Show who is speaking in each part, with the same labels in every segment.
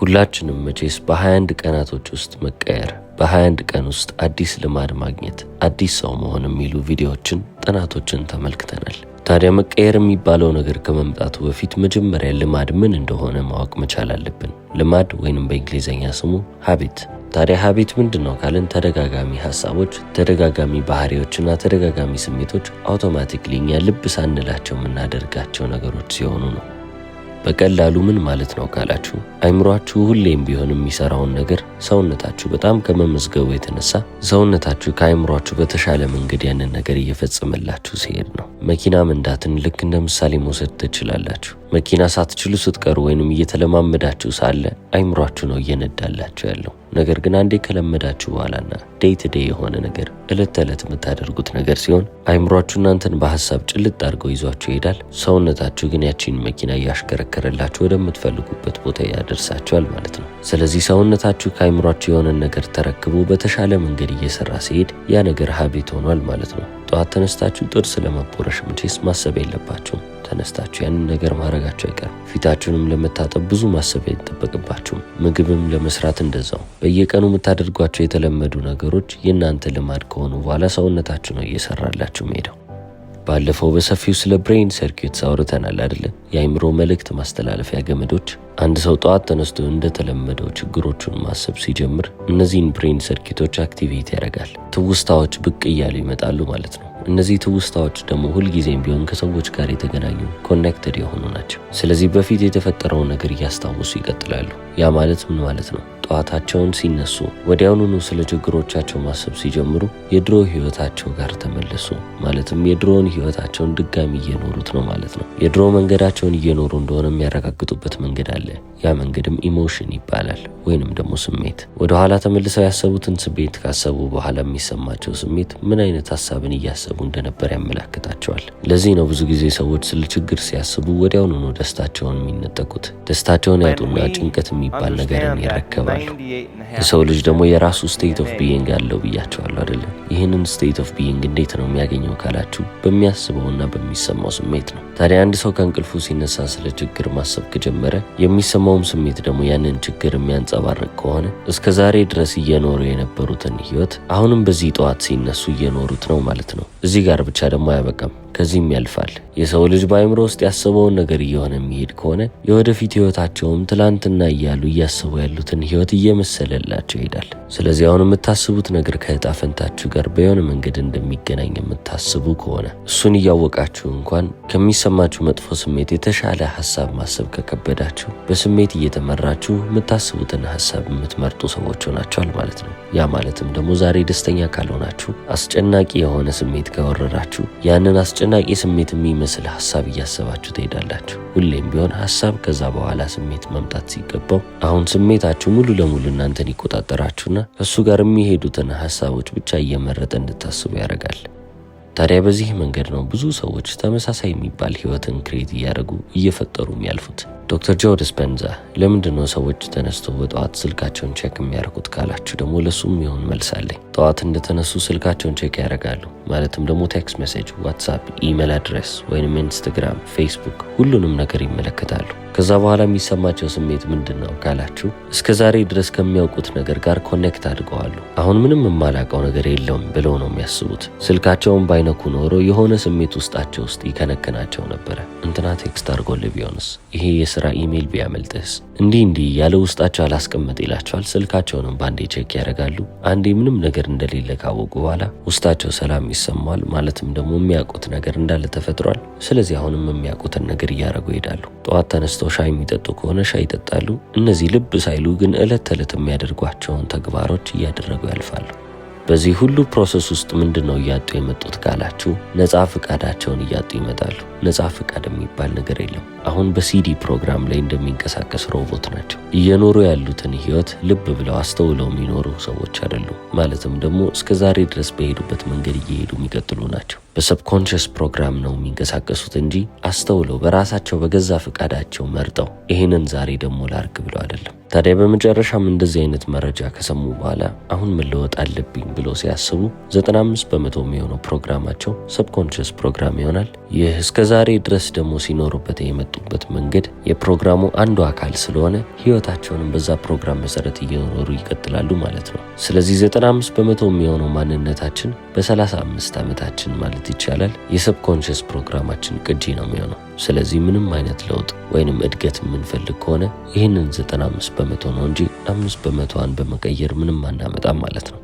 Speaker 1: ሁላችንም መቼስ በ21 ቀናቶች ውስጥ መቀየር፣ በ21 ቀን ውስጥ አዲስ ልማድ ማግኘት፣ አዲስ ሰው መሆን የሚሉ ቪዲዮዎችን፣ ጥናቶችን ተመልክተናል። ታዲያ መቀየር የሚባለው ነገር ከመምጣቱ በፊት መጀመሪያ ልማድ ምን እንደሆነ ማወቅ መቻል አለብን። ልማድ ወይንም በእንግሊዘኛ ስሙ ሃቢት። ታዲያ ሃቢት ምንድነው ካልን ተደጋጋሚ ሐሳቦች፣ ተደጋጋሚ ባህሪዎችና ተደጋጋሚ ስሜቶች አውቶማቲክሊ እኛ ልብ ሳንላቸው የምናደርጋቸው ነገሮች ሲሆኑ ነው። በቀላሉ ምን ማለት ነው ካላችሁ አይምሯችሁ ሁሌም ቢሆን የሚሰራውን ነገር ሰውነታችሁ በጣም ከመመዝገቡ የተነሳ ሰውነታችሁ ከአይምሯችሁ በተሻለ መንገድ ያንን ነገር እየፈጸመላችሁ ሲሄድ ነው። መኪና መንዳትን ልክ እንደ ምሳሌ መውሰድ ትችላላችሁ። መኪና ሳትችሉ ስትቀሩ ወይንም እየተለማመዳችሁ ሳለ አይምሯችሁ ነው እየነዳላችሁ ያለው። ነገር ግን አንዴ ከለመዳችሁ በኋላና ዴይ ቱ ዴይ የሆነ ነገር እለት ተዕለት የምታደርጉት ነገር ሲሆን አይምሯችሁ እናንተን በሐሳብ ጭልጥ አድርገው ይዟችሁ ይሄዳል። ሰውነታችሁ ግን ያቺን መኪና እያሽከረከረላችሁ ወደምትፈልጉበት ቦታ ያደርሳችኋል ማለት ነው። ስለዚህ ሰውነታችሁ ከአይምሯችሁ የሆነን ነገር ተረክቦ በተሻለ መንገድ እየሰራ ሲሄድ ያ ነገር ሃቢት ሆኗል ማለት ነው። ጠዋት ተነስታችሁ ጥርስ ለመቦረሽ መቼስ ማሰብ የለባችሁም። ተነስታችሁ ያንን ነገር ማድረጋችሁ አይቀርም። ፊታችሁንም ለመታጠብ ብዙ ማሰብ አይጠበቅባችሁም። ምግብም ለመስራት እንደዛው። በየቀኑ የምታደርጓቸው የተለመዱ ነገሮች የእናንተ ልማድ ከሆኑ በኋላ ሰውነታችሁ ነው እየሰራላችሁ ሄደው። ባለፈው በሰፊው ስለ ብሬን ሰርኪዩትስ አውርተናል አይደለ? የአይምሮ መልእክት ማስተላለፊያ ገመዶች። አንድ ሰው ጠዋት ተነስቶ እንደተለመደው ችግሮቹን ማሰብ ሲጀምር እነዚህን ብሬን ሰርኪዩቶች አክቲቬት ያደርጋል። ትውስታዎች ብቅ እያሉ ይመጣሉ ማለት ነው። እነዚህ ትውስታዎች ደግሞ ሁልጊዜም ቢሆን ከሰዎች ጋር የተገናኙ ኮኔክትድ የሆኑ ናቸው። ስለዚህ በፊት የተፈጠረውን ነገር እያስታወሱ ይቀጥላሉ። ያ ማለት ምን ማለት ነው? ጠዋታቸውን ሲነሱ ወዲያውኑ ስለ ችግሮቻቸው ማሰብ ሲጀምሩ የድሮ ህይወታቸው ጋር ተመለሱ። ማለትም የድሮውን ህይወታቸውን ድጋሚ እየኖሩት ነው ማለት ነው። የድሮ መንገዳቸውን እየኖሩ እንደሆነ የሚያረጋግጡበት መንገድ አለ። ያ መንገድም ኢሞሽን ይባላል፣ ወይንም ደግሞ ስሜት። ወደኋላ ተመልሰው ያሰቡትን ስሜት ካሰቡ በኋላ የሚሰማቸው ስሜት ምን አይነት ሀሳብን እያሰቡ እንደነበር ያመላክታቸዋል። ለዚህ ነው ብዙ ጊዜ ሰዎች ስለ ችግር ሲያስቡ ወዲያውኑ ደስታቸውን የሚነጠቁት። ደስታቸውን ያጡና ጭንቀት የሚባል ነገርን ይረከባሉ። የሰው ልጅ ደግሞ የራሱ ስቴት ኦፍ ቢይንግ አለው ብያቸዋለሁ አይደለም? ይህንን ስቴት ኦፍ ቢይንግ እንዴት ነው የሚያገኘው ካላችሁ በሚያስበውና በሚሰማው ስሜት ነው። ታዲያ አንድ ሰው ከእንቅልፉ ሲነሳ ስለ ችግር ማሰብ ከጀመረ የሚሰማውም ስሜት ደግሞ ያንን ችግር የሚያንጸባርቅ ከሆነ እስከ ዛሬ ድረስ እየኖሩ የነበሩትን ህይወት አሁንም በዚህ ጠዋት ሲነሱ እየኖሩት ነው ማለት ነው። እዚህ ጋር ብቻ ደግሞ አያበቃም፣ ከዚህም ያልፋል። የሰው ልጅ በአይምሮ ውስጥ ያሰበውን ነገር እየሆነ የሚሄድ ከሆነ የወደፊት ህይወታቸውም ትላንትና እያሉ እያሰቡ ያሉትን ህይወት እየመሰለላቸው ይሄዳል። ስለዚህ አሁን የምታስቡት ነገር ከዕጣ ፈንታችሁ ጋር በየሆነ መንገድ እንደሚገናኝ የምታስቡ ከሆነ እሱን እያወቃችሁ እንኳን ከሚሰማችሁ መጥፎ ስሜት የተሻለ ሀሳብ ማሰብ ከከበዳችሁ በስሜት እየተመራችሁ የምታስቡትን ሀሳብ የምትመርጡ ሰዎች ሆናችኋል ማለት ነው። ያ ማለትም ደግሞ ዛሬ ደስተኛ ካልሆናችሁ፣ አስጨናቂ የሆነ ስሜት ከወረራችሁ ያንን አስጨናቂ ስሜት የሚመስል ሀሳብ እያሰባችሁ ትሄዳላችሁ። ሁሌም ቢሆን ሀሳብ ከዛ በኋላ ስሜት መምጣት ሲገባው አሁን ስሜታችሁ ሙሉ ለሙሉ እናንተን ይቆጣጠራችሁና ከእሱ ጋር የሚሄዱትን ሀሳቦች ብቻ እየመረጠ እንድታስቡ ያደርጋል። ታዲያ በዚህ መንገድ ነው ብዙ ሰዎች ተመሳሳይ የሚባል ህይወትን ክሬት እያደረጉ እየፈጠሩ የሚያልፉት። ዶክተር ጆ ዲስፔንዛ ለምንድነው ሰዎች ተነስተው በጠዋት ስልካቸውን ቼክ የሚያደርጉት ካላችሁ ደግሞ ለሱም ይሆን መልስ አለኝ። ጠዋት እንደተነሱ ስልካቸውን ቼክ ያደርጋሉ። ማለትም ደግሞ ቴክስት ሜሴጅ፣ ዋትስአፕ፣ ኢሜል አድሬስ ወይንም ኢንስታግራም፣ ፌስቡክ ሁሉንም ነገር ይመለከታሉ። ከዛ በኋላ የሚሰማቸው ስሜት ምንድነው ካላችሁ እስከ ዛሬ ድረስ ከሚያውቁት ነገር ጋር ኮኔክት አድርገዋሉ። አሁን ምንም የማላውቀው ነገር የለውም ብለው ነው የሚያስቡት። ስልካቸውን ባይነኩ ኖሮ የሆነ ስሜት ውስጣቸው ውስጥ ይከነከናቸው ነበረ። እንትና ቴክስት አድርጎልህ ቢሆንስ፣ ይሄ የስራ ኢሜል ቢያመልጥህስ፣ እንዲህ ያለ ውስጣቸው አላስቀመጥ ይላቸዋል። ስልካቸውንም ባንዴ ቼክ ያደርጋሉ። አንዴ ምንም ነገር እንደሌለ ካወቁ በኋላ ውስጣቸው ሰላም ይሰማል። ማለትም ደግሞ የሚያውቁት ነገር እንዳለ ተፈጥሯል። ስለዚህ አሁንም የሚያውቁትን ነገር እያደረጉ ይሄዳሉ። ጠዋት ተነስተው ሻይ የሚጠጡ ከሆነ ሻይ ይጠጣሉ። እነዚህ ልብ ሳይሉ ግን ዕለት ተዕለት የሚያደርጓቸውን ተግባሮች እያደረጉ ያልፋሉ። በዚህ ሁሉ ፕሮሰስ ውስጥ ምንድነው እያጡ የመጡት ካላችሁ ነፃ ፍቃዳቸውን እያጡ ይመጣሉ። ነፃ ፍቃድ የሚባል ነገር የለም። አሁን በሲዲ ፕሮግራም ላይ እንደሚንቀሳቀስ ሮቦት ናቸው። እየኖሩ ያሉትን ህይወት ልብ ብለው አስተውለው የሚኖሩ ሰዎች አይደሉም። ማለትም ደግሞ እስከ ዛሬ ድረስ በሄዱበት መንገድ እየሄዱ የሚቀጥሉ ናቸው። በሰብኮንሽስ ፕሮግራም ነው የሚንቀሳቀሱት እንጂ አስተውለው በራሳቸው በገዛ ፍቃዳቸው መርጠው ይህንን ዛሬ ደግሞ ላርግ ብለው አይደለም። ታዲያ በመጨረሻም እንደዚህ አይነት መረጃ ከሰሙ በኋላ አሁን መለወጥ አለብኝ ብለው ሲያስቡ 95% የሚሆነው ፕሮግራማቸው ሰብኮንሽስ ፕሮግራም ይሆናል። ይህ እስከ ዛሬ ድረስ ደግሞ ሲኖሩበት የመጡ የሚለውጡበት መንገድ የፕሮግራሙ አንዱ አካል ስለሆነ ህይወታቸውንም በዛ ፕሮግራም መሰረት እየኖሩ ይቀጥላሉ ማለት ነው። ስለዚህ 95% የሚሆነው ማንነታችን በ35 ዓመታችን ማለት ይቻላል የሰብኮንሽስ ፕሮግራማችን ቅጂ ነው የሚሆነው። ስለዚህ ምንም አይነት ለውጥ ወይንም እድገት የምንፈልግ ከሆነ ይህንን 95% ነው እንጂ 5%ን በመቀየር ምንም አናመጣም ማለት ነው።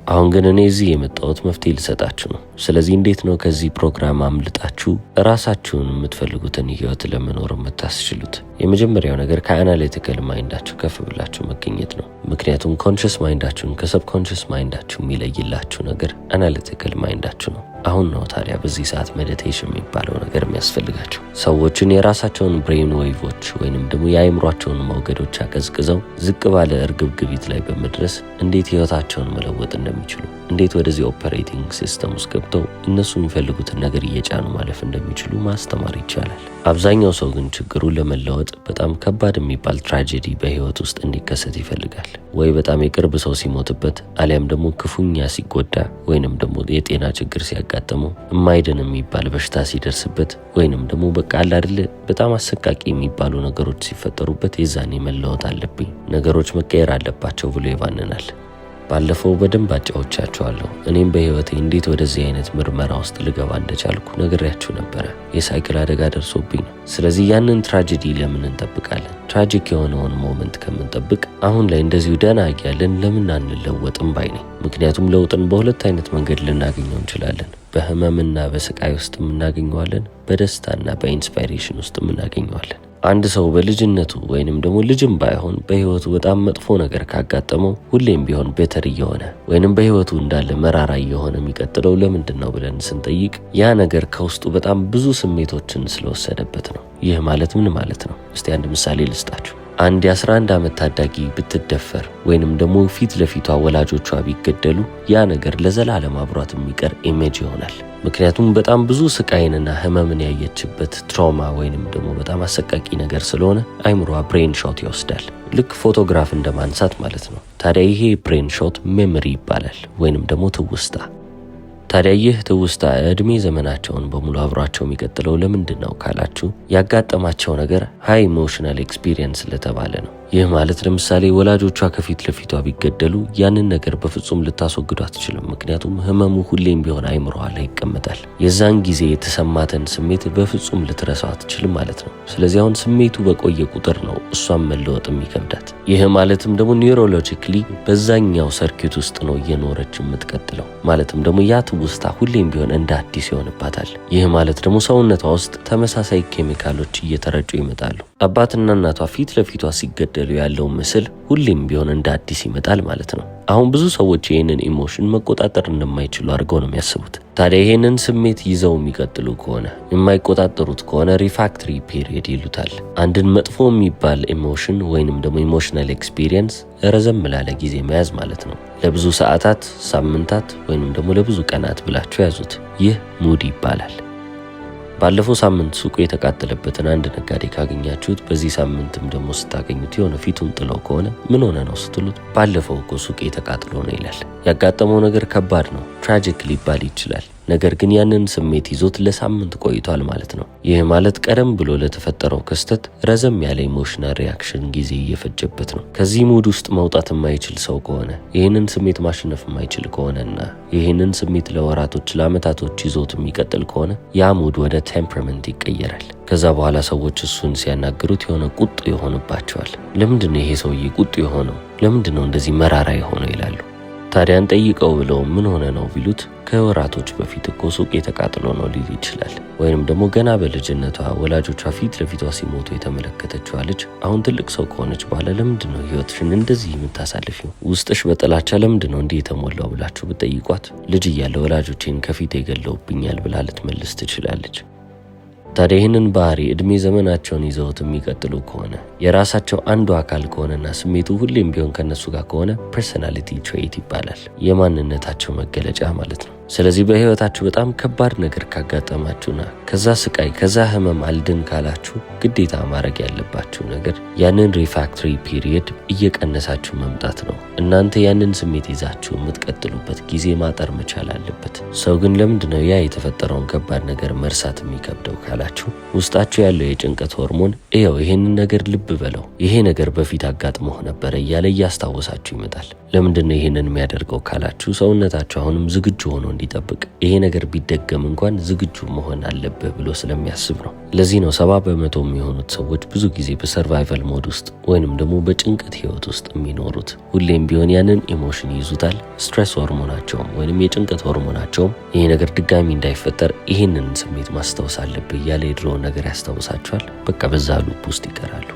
Speaker 1: አሁን ግን እኔ እዚህ የመጣሁት መፍትሄ ልሰጣችሁ ነው። ስለዚህ እንዴት ነው ከዚህ ፕሮግራም አምልጣችሁ ራሳችሁን የምትፈልጉትን ህይወት ለመኖር የምታስችሉት? የመጀመሪያው ነገር ከአናሊቲካል ማይንዳችሁ ከፍ ብላችሁ መገኘት ነው። ምክንያቱም ኮንሽስ ማይንዳችሁን ከሰብኮንሽስ ማይንዳችሁ የሚለይላችሁ ነገር አናሊቲካል ማይንዳችሁ ነው። አሁን ነው ታዲያ በዚህ ሰዓት ሜዲቴሽን የሚባለው ነገር የሚያስፈልጋቸው። ሰዎችን የራሳቸውን ብሬን ዌቮች ወይንም ደግሞ የአእምሯቸውን ሞገዶች አቀዝቅዘው ዝቅ ባለ እርግብግቢት ላይ በመድረስ እንዴት ህይወታቸውን መለወጥ እንደሚችሉ፣ እንዴት ወደዚህ ኦፐሬቲንግ ሲስተም ውስጥ ገብተው እነሱ የሚፈልጉትን ነገር እየጫኑ ማለፍ እንደሚችሉ ማስተማር ይቻላል። አብዛኛው ሰው ግን ችግሩን ለመለወጥ በጣም ከባድ የሚባል ትራጀዲ በህይወት ውስጥ እንዲከሰት ይፈልጋል። ወይ በጣም የቅርብ ሰው ሲሞትበት፣ አሊያም ደግሞ ክፉኛ ሲጎዳ ወይንም ደግሞ የጤና ችግር ሲያጋጥመው፣ የማይድን የሚባል በሽታ ሲደርስበት፣ ወይንም ደግሞ በቃ አለ አይደል በጣም አሰቃቂ የሚባሉ ነገሮች ሲፈጠሩበት የዛኔ መለወጥ አለብኝ፣ ነገሮች መቀየር አለባቸው ብሎ ይባንናል። ባለፈው በደንብ አጫውቻችኋለሁ። እኔም በህይወቴ እንዴት ወደዚህ አይነት ምርመራ ውስጥ ልገባ እንደቻልኩ ነግሬያችሁ ነበረ። የሳይክል አደጋ ደርሶብኝ ነው። ስለዚህ ያንን ትራጀዲ ለምን እንጠብቃለን? ትራጂክ የሆነውን ሞመንት ከምንጠብቅ አሁን ላይ እንደዚሁ ደህና እያለን ለምን አንለወጥም ባይ ነኝ። ምክንያቱም ለውጥን በሁለት አይነት መንገድ ልናገኘው እንችላለን። በህመምና በስቃይ ውስጥ እናገኘዋለን፣ በደስታና በኢንስፓይሬሽን ውስጥ እናገኘዋለን። አንድ ሰው በልጅነቱ ወይንም ደግሞ ልጅም ባይሆን በህይወቱ በጣም መጥፎ ነገር ካጋጠመው ሁሌም ቢሆን ቤተር እየሆነ ወይንም በህይወቱ እንዳለ መራራ እየሆነ የሚቀጥለው ለምንድን ነው ብለን ስንጠይቅ ያ ነገር ከውስጡ በጣም ብዙ ስሜቶችን ስለወሰደበት ነው። ይህ ማለት ምን ማለት ነው? እስቲ አንድ ምሳሌ ልስጣችሁ። አንድ የ11 ዓመት ታዳጊ ብትደፈር ወይንም ደግሞ ፊት ለፊቷ ወላጆቿ ቢገደሉ ያ ነገር ለዘላለም አብሯት የሚቀር ኢሜጅ ይሆናል። ምክንያቱም በጣም ብዙ ስቃይንና ህመምን ያየችበት ትራውማ ወይንም ደግሞ በጣም አሰቃቂ ነገር ስለሆነ አይምሯ ብሬን ሾት ይወስዳል። ልክ ፎቶግራፍ እንደማንሳት ማለት ነው። ታዲያ ይሄ ብሬን ሾት ሜሞሪ ይባላል ወይንም ደግሞ ትውስታ። ታዲያ ይህ ትውስታ እድሜ ዘመናቸውን በሙሉ አብሯቸው የሚቀጥለው ለምንድን ነው ካላችሁ ያጋጠማቸው ነገር ሃይ ኢሞሽናል ኤክስፒሪየንስ ስለተባለ ነው። ይህ ማለት ለምሳሌ ወላጆቿ ከፊት ለፊቷ ቢገደሉ ያንን ነገር በፍጹም ልታስወግዱ አትችልም። ምክንያቱም ህመሙ ሁሌም ቢሆን አይምሮዋ ላይ ይቀመጣል። የዛን ጊዜ የተሰማትን ስሜት በፍጹም ልትረሳው አትችልም ማለት ነው። ስለዚህ አሁን ስሜቱ በቆየ ቁጥር ነው እሷም መለወጥ የሚከብዳት። ይህ ማለትም ደግሞ ኒውሮሎጂካሊ በዛኛው ሰርኪት ውስጥ ነው እየኖረች የምትቀጥለው። ማለትም ደግሞ ያ ትውስታ ሁሌም ቢሆን እንደ አዲስ ይሆንባታል። ይህ ማለት ደግሞ ሰውነቷ ውስጥ ተመሳሳይ ኬሚካሎች እየተረጩ ይመጣሉ። አባትና እናቷ ፊት ለፊቷ ሲገደሉ ያለው ምስል ሁሌም ቢሆን እንደ አዲስ ይመጣል ማለት ነው። አሁን ብዙ ሰዎች ይህንን ኢሞሽን መቆጣጠር እንደማይችሉ አድርገው ነው የሚያስቡት። ታዲያ ይህንን ስሜት ይዘው የሚቀጥሉ ከሆነ የማይቆጣጠሩት ከሆነ ሪፋክተሪ ፔሪየድ ይሉታል። አንድን መጥፎ የሚባል ኢሞሽን ወይንም ደግሞ ኢሞሽናል ኤክስፒሪየንስ ረዘም ላለ ጊዜ መያዝ ማለት ነው። ለብዙ ሰዓታት፣ ሳምንታት ወይንም ደግሞ ለብዙ ቀናት ብላችሁ ያዙት። ይህ ሙድ ይባላል። ባለፈው ሳምንት ሱቁ የተቃጠለበትን አንድ ነጋዴ ካገኛችሁት በዚህ ሳምንትም ደግሞ ስታገኙት የሆነ ፊቱን ጥለው ከሆነ ምን ሆነ ነው ስትሉት ባለፈው እኮ ሱቄ ተቃጥሎ ነው ይላል። ያጋጠመው ነገር ከባድ ነው፣ ትራጂክ ሊባል ይችላል። ነገር ግን ያንን ስሜት ይዞት ለሳምንት ቆይቷል ማለት ነው። ይህ ማለት ቀደም ብሎ ለተፈጠረው ክስተት ረዘም ያለ ኢሞሽናል ሪያክሽን ጊዜ እየፈጀበት ነው። ከዚህ ሙድ ውስጥ መውጣት የማይችል ሰው ከሆነ ይህንን ስሜት ማሸነፍ የማይችል ከሆነና ይህንን ስሜት ለወራቶች ለአመታቶች ይዞት የሚቀጥል ከሆነ ያ ሙድ ወደ ቴምፐራመንት ይቀየራል። ከዛ በኋላ ሰዎች እሱን ሲያናግሩት የሆነ ቁጡ ይሆንባቸዋል። ለምንድነው ይሄ ሰውዬ ቁጡ የሆነው? ለምንድነው እንደዚህ መራራ የሆነው ይላሉ። ታዲያን ጠይቀው ብለው ምን ሆነ ነው ቢሉት ከወራቶች በፊት እኮ ሱቅ የተቃጥሎ ነው ሊል ይችላል። ወይንም ደግሞ ገና በልጅነቷ ወላጆቿ ፊት ለፊቷ ሲሞቱ የተመለከተችዋ ልጅ አሁን ትልቅ ሰው ከሆነች በኋላ ለምንድነው ህይወትሽን እንደዚህ የምታሳልፊው? ውስጥሽ በጥላቻ ለምንድነው እንዲህ የተሞላው ብላችሁ ብትጠይቋት ልጅ እያለ ወላጆቼን ከፊት የገለውብኛል ብላ ልትመልስ ትችላለች። ታዲያ ይህንን ባህሪ እድሜ ዘመናቸውን ይዘውት የሚቀጥሉ ከሆነ የራሳቸው አንዱ አካል ከሆነና ስሜቱ ሁሌም ቢሆን ከነሱ ጋር ከሆነ ፐርሰናሊቲ ትሬት ይባላል። የማንነታቸው መገለጫ ማለት ነው። ስለዚህ በህይወታችሁ በጣም ከባድ ነገር ካጋጠማችሁና ከዛ ስቃይ ከዛ ህመም አልድን ካላችሁ ግዴታ ማድረግ ያለባችሁ ነገር ያንን ሪፋክተሪ ፒሪየድ እየቀነሳችሁ መምጣት ነው። እናንተ ያንን ስሜት ይዛችሁ የምትቀጥሉበት ጊዜ ማጠር መቻል አለበት። ሰው ግን ለምንድነው ያ የተፈጠረውን ከባድ ነገር መርሳት የሚከብደው ካላችሁ ውስጣችሁ ያለው የጭንቀት ሆርሞን ይሄንን ነገር ልብ በለው ይሄ ነገር በፊት አጋጥሞህ ነበር እያለ እያስታወሳችሁ ይመጣል። ለምንድነው ይሄንን የሚያደርገው ካላችሁ ሰውነታችሁ አሁንም ዝግጁ ሆኖ እንዲጠብቅ ይሄ ነገር ቢደገም እንኳን ዝግጁ መሆን አለበት ብሎ ስለሚያስብ ነው። ለዚህ ነው 70% የሚሆኑት ሰዎች ብዙ ጊዜ በሰርቫይቫል ሞድ ውስጥ ወይንም ደግሞ በጭንቀት ህይወት ውስጥ የሚኖሩት። ሁሌም ቢሆን ያንን ኢሞሽን ይዙታል። ስትሬስ ሆርሞናቸውም ወይንም የጭንቀት ሆርሞናቸውም ይሄ ነገር ድጋሚ እንዳይፈጠር ይሄንን ስሜት ማስታወስ አለበት እያለ የድሮ ነገር ያስታውሳቸዋል። በቃ በዛ ሉፕ ውስጥ ይቀራሉ።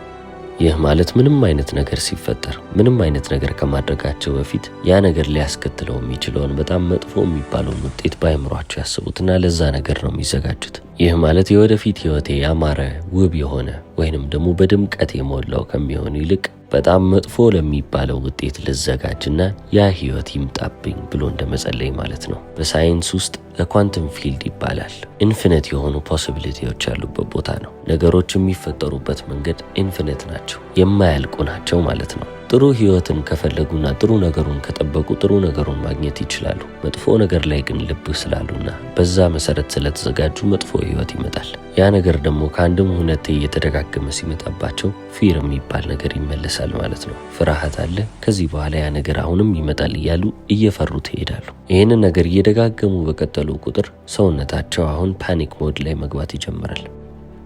Speaker 1: ይህ ማለት ምንም አይነት ነገር ሲፈጠር ምንም አይነት ነገር ከማድረጋቸው በፊት ያ ነገር ሊያስከትለው የሚችለውን በጣም መጥፎ የሚባለውን ውጤት በአእምሯቸው ያስቡትና ለዛ ነገር ነው የሚዘጋጁት። ይህ ማለት የወደፊት ህይወቴ ያማረ ውብ የሆነ ወይንም ደግሞ በድምቀት የሞላው ከሚሆን ይልቅ በጣም መጥፎ ለሚባለው ውጤት ልዘጋጅና ያ ህይወት ይምጣብኝ ብሎ እንደመጸለይ ማለት ነው። በሳይንስ ውስጥ ኳንተም ፊልድ ይባላል። ኢንፊኒት የሆኑ ፖሲቢሊቲዎች ያሉበት ቦታ ነው። ነገሮች የሚፈጠሩበት መንገድ ኢንፊኒት ናቸው፣ የማያልቁ ናቸው ማለት ነው። ጥሩ ህይወትን ከፈለጉና ጥሩ ነገሩን ከጠበቁ ጥሩ ነገሩን ማግኘት ይችላሉ። መጥፎ ነገር ላይ ግን ልብ ስላሉና በዛ መሰረት ስለተዘጋጁ መጥፎ ህይወት ይመጣል። ያ ነገር ደግሞ ከአንድም ሁለቴ እየተደጋገመ ሲመጣባቸው ፊር የሚባል ነገር ይመለሳል ማለት ነው። ፍርሃት አለ። ከዚህ በኋላ ያ ነገር አሁንም ይመጣል እያሉ እየፈሩት ይሄዳሉ። ይህንን ነገር እየደጋገሙ በቀጠሉ ቁጥር ሰውነታቸው አሁን ፓኒክ ሞድ ላይ መግባት ይጀምራል።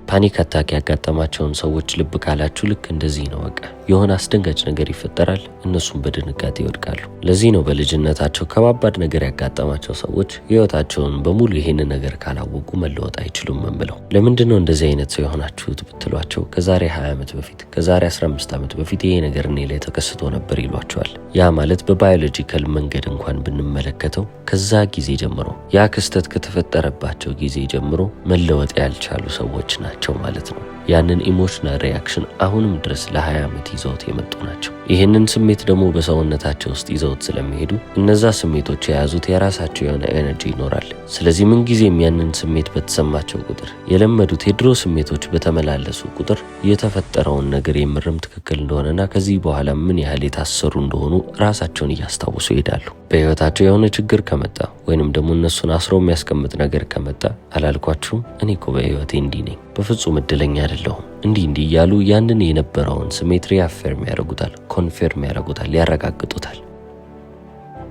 Speaker 1: ፓኒክ አታክ ያጋጠማቸውን ሰዎች ልብ ካላችሁ ልክ እንደዚህ ነው። በቃ የሆነ አስደንጋጭ ነገር ይፈጠራል፣ እነሱም በድንጋጤ ይወድቃሉ። ለዚህ ነው በልጅነታቸው ከባባድ ነገር ያጋጠማቸው ሰዎች ህይወታቸውን በሙሉ ይሄንን ነገር ካላወቁ መለወጥ አይችሉም ብለው። ለምንድን ነው እንደዚህ አይነት ሰው የሆናችሁት ብትሏቸው ከዛሬ 20 ዓመት በፊት ከዛሬ 15 ዓመት በፊት ይሄ ነገር እኔ ላይ ተከስቶ ነበር ይሏቸዋል። ያ ማለት በባዮሎጂካል መንገድ እንኳን ብንመለከተው ከዛ ጊዜ ጀምሮ ያ ክስተት ከተፈጠረባቸው ጊዜ ጀምሮ መለወጥ ያልቻሉ ሰዎች ናቸው ማለት ነው። ያንን ኢሞሽናል ሪያክሽን አሁንም ድረስ ለ20 ዓመት ይዘውት የመጡ ናቸው። ይህንን ስሜት ደግሞ በሰውነታቸው ውስጥ ይዘውት ስለሚሄዱ እነዛ ስሜቶች የያዙት የራሳቸው የሆነ ኤነርጂ ይኖራል። ስለዚህ ምንጊዜም ያንን ስሜት በተሰማቸው ቁጥር የለመዱት የድሮ ስሜቶች በተመላለሱ ቁጥር የተፈጠረውን ነገር የምርም ትክክል እንደሆነና ከዚህ በኋላ ምን ያህል የታሰሩ እንደሆኑ ራሳቸውን እያስታወሱ ይሄዳሉ። በህይወታቸው የሆነ ችግር ከመጣ ወይንም ደግሞ እነሱን አስሮ የሚያስቀምጥ ነገር ከመጣ አላልኳችሁም እኔ እኮ በህይወቴ እንዲህ ነኝ፣ በፍጹም እድለኛ አይደለሁም፣ እንዲህ እያሉ ያንን የነበረውን ስሜት ሪአፌርም ያደርጉታል፣ ኮንፌርም ያደርጉታል፣ ያረጋግጡታል።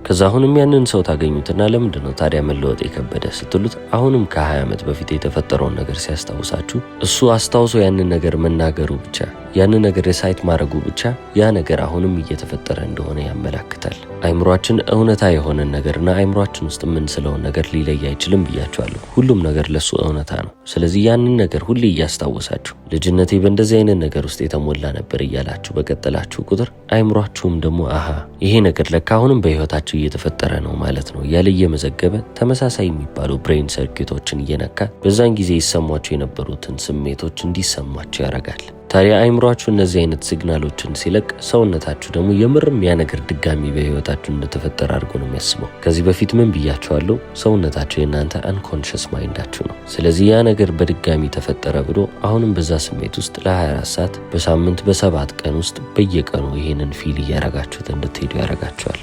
Speaker 1: ከዛ አሁንም ያንን ሰው ታገኙትና ለምንድን ነው ታዲያ መለወጥ የከበደ ስትሉት አሁንም ከ20 ዓመት በፊት የተፈጠረውን ነገር ሲያስታውሳችሁ እሱ አስታውሶ ያንን ነገር መናገሩ ብቻ ያንን ነገር ሪሳይት ማድረጉ ብቻ ያ ነገር አሁንም እየተፈጠረ እንደሆነ ያመላክታል። አይምሯችን እውነታ የሆነን ነገርና አይምሯችን ውስጥ የምንስለውን ነገር ሊለይ አይችልም ብያችኋለሁ። ሁሉም ነገር ለሱ እውነታ ነው። ስለዚህ ያንን ነገር ሁሌ እያስታወሳችሁ ልጅነቴ በእንደዚህ አይነት ነገር ውስጥ የተሞላ ነበር እያላችሁ በቀጠላችሁ ቁጥር አይምሯችሁም ደግሞ አሃ ይሄ ነገር ለካ አሁንም በህይወታችሁ እየተፈጠረ ነው ማለት ነው እያለ እየመዘገበ ተመሳሳይ የሚባሉ ብሬን ሰርኪቶችን እየነካ በዛን ጊዜ ይሰሟቸው የነበሩትን ስሜቶች እንዲሰሟቸው ያደርጋል። ታዲያ አይምሯችሁ እነዚህ አይነት ሲግናሎችን ሲለቅ ሰውነታችሁ ደግሞ የምርም ያ ነገር ድጋሚ በህይወታችሁ እንደተፈጠረ አድርጎ ነው የሚያስበው። ከዚህ በፊት ምን ብያችኋለሁ? ሰውነታችሁ የእናንተ አንኮንሽስ ማይንዳችሁ ነው። ስለዚህ ያ ነገር በድጋሚ ተፈጠረ ብሎ አሁንም በዛ ስሜት ውስጥ ለ24 ሰዓት በሳምንት በ7 ቀን ውስጥ በየቀኑ ይህንን ፊል እያረጋችሁት እንድትሄዱ ያረጋችኋል።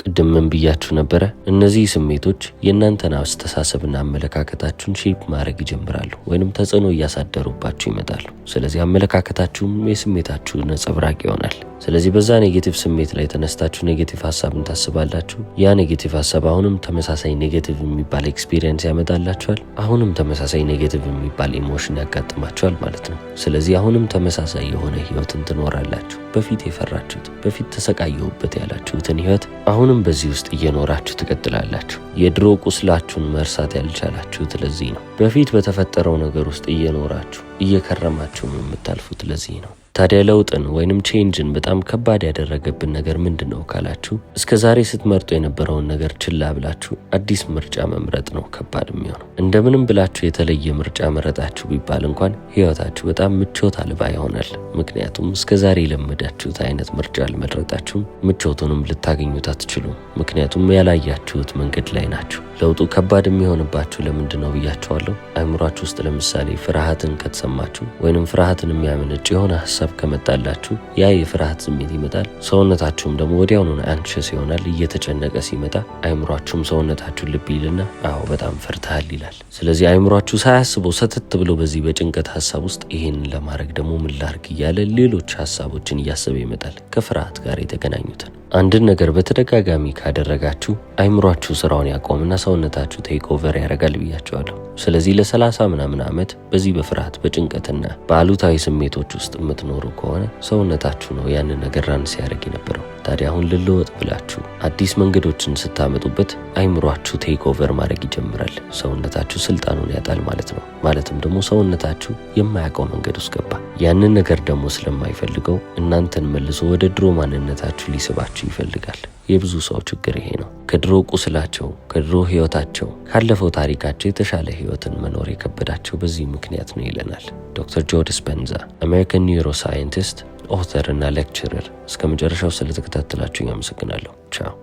Speaker 1: ቅድም ምን ብያችሁ ነበረ? እነዚህ ስሜቶች የእናንተን አስተሳሰብና አመለካከታችሁን ሼፕ ማድረግ ይጀምራሉ ወይንም ተጽዕኖ እያሳደሩባችሁ ይመጣሉ። ስለዚህ አመለካከታችሁም የስሜታችሁ ነጸብራቅ ይሆናል። ስለዚህ በዛ ኔጌቲቭ ስሜት ላይ ተነስታችሁ ኔጌቲቭ ሀሳብን ታስባላችሁ። ያ ኔጌቲቭ ሀሳብ አሁንም ተመሳሳይ ኔጌቲቭ የሚባል ኤክስፒሪየንስ ያመጣላችኋል። አሁንም ተመሳሳይ ኔጌቲቭ የሚባል ኢሞሽን ያጋጥማችኋል ማለት ነው። ስለዚህ አሁንም ተመሳሳይ የሆነ ህይወትን ትኖራላችሁ። በፊት የፈራችሁት በፊት ተሰቃየሁበት ያላችሁትን ህይወት አሁንም በዚህ ውስጥ እየኖራችሁ ትቀጥላላችሁ። የድሮ ቁስላችሁን መርሳት ያልቻላችሁት ለዚህ ነው። በፊት በተፈጠረው ነገር ውስጥ እየኖራችሁ እየከረማችሁ የምታልፉት ለዚህ ነው። ታዲያ ለውጥን ወይንም ቼንጅን በጣም ከባድ ያደረገብን ነገር ምንድነው ካላችሁ እስከዛሬ ስትመርጡ የነበረውን ነገር ችላ ብላችሁ አዲስ ምርጫ መምረጥ ነው ከባድ የሚሆነው። እንደምንም ብላችሁ የተለየ ምርጫ መረጣችሁ ቢባል እንኳን ህይወታችሁ በጣም ምቾት አልባ ይሆናል። ምክንያቱም እስከዛሬ የለመዳችሁት አይነት ምርጫ አልመረጣችሁም፣ ምቾቱንም ልታገኙት አትችሉም። ምክንያቱም ያላያችሁት መንገድ ላይ ናችሁ። ለውጡ ከባድ የሚሆንባችሁ ለምንድነው ብያችኋለሁ። አእምሯችሁ ውስጥ ለምሳሌ ፍርሃትን ከተሰማችሁ ወይንም ፍርሃትን የሚያመነጭ የሆነ ሀሳብ ከመጣላችሁ ያ የፍርሃት ስሜት ይመጣል። ሰውነታችሁም ደግሞ ወዲያውኑ አንክሸስ ይሆናል። እየተጨነቀ ሲመጣ አእምሯችሁም ሰውነታችሁን ልብ ይልና አዎ በጣም ፈርተሃል ይላል። ስለዚህ አእምሯችሁ ሳያስበው ሰተት ብሎ በዚህ በጭንቀት ሀሳብ ውስጥ ይሄንን ለማድረግ ደግሞ ምን ላድርግ እያለ ሌሎች ሀሳቦችን እያሰበ ይመጣል፣ ከፍርሃት ጋር የተገናኙትን። አንድን ነገር በተደጋጋሚ ካደረጋችሁ አእምሯችሁ ስራውን ያቆምና ሰውነታችሁ ቴክ ኦቨር ያደርጋል ብያችኋለሁ። ስለዚህ ለ30 ምናምን ዓመት በዚህ በፍርሃት በጭንቀትና በአሉታዊ ስሜቶች ውስጥ የምትኖሩ ከሆነ ሰውነታችሁ ነው ያንን ነገር ራን ሲያደርግ የነበረው። ታዲያ አሁን ልለወጥ ብላችሁ አዲስ መንገዶችን ስታመጡበት አእምሯችሁ ቴክ ኦቨር ማድረግ ይጀምራል። ሰውነታችሁ ስልጣኑን ያጣል ማለት ነው። ማለትም ደግሞ ሰውነታችሁ የማያውቀው መንገድ ውስጥ ገባ። ያንን ነገር ደግሞ ስለማይፈልገው እናንተን መልሶ ወደ ድሮ ማንነታችሁ ሊስባችሁ ይፈልጋል። የብዙ ሰው ችግር ይሄ ነው። ከድሮ ቁስላቸው፣ ከድሮ ህይወታቸው፣ ካለፈው ታሪካቸው የተሻለ ህይወትን መኖር የከበዳቸው በዚህ ምክንያት ነው ይለናል ዶክተር ጆ ዲስፔንዛ፣ አሜሪካን ኒውሮ ሳይንቲስት፣ ኦተር እና ሌክቸረር። እስከ መጨረሻው ስለተከታተላችሁ አመሰግናለሁ። ቻው።